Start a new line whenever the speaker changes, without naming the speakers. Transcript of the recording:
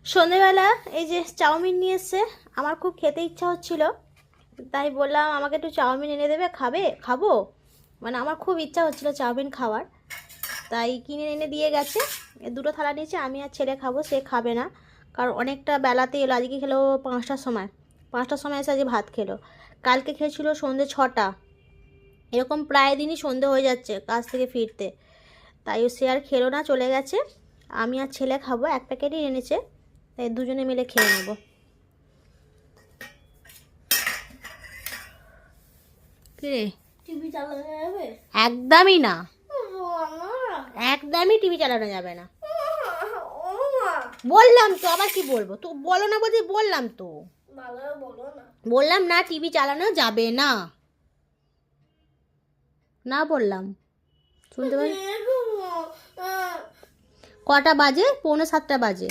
সন্ধেবেলা এই যে চাউমিন নিয়ে এসছে, আমার খুব খেতে ইচ্ছা হচ্ছিল, তাই বললাম আমাকে একটু চাউমিন এনে দেবে, খাবো, মানে আমার খুব ইচ্ছা হচ্ছিল চাউমিন খাওয়ার, তাই কিনে এনে দিয়ে গেছে। দুটো থালা নিয়েছে, আমি আর ছেলে খাবো, সে খাবে না, কারণ অনেকটা বেলাতে এলো, আজকে খেলো 5টার সময়, 5টার সময় এসে আজকে ভাত খেলো, কালকে খেয়েছিল সন্ধ্যে 6টা, এরকম প্রায় দিনই সন্ধে হয়ে যাচ্ছে কাজ থেকে ফিরতে, তাই সে আর খেলো না, চলে গেছে। আমি আর ছেলে খাবো, এক প্যাকেটই এনেছে, তাই দুজনে মিলে খেয়ে নেব। কে
টিভি চালানো যাবে?
একদমই না,
মামা,
একদমই টিভি চালানো যাবে না।
ও মা,
বললাম তো, আবার কি বলবো, তো বলো না বলতে বললাম তো,
ভালো বলো না।
বললাম না টিভি চালানো যাবে না, না বললাম, শুনতে পাই। কটা বাজে? 6:45 বাজে।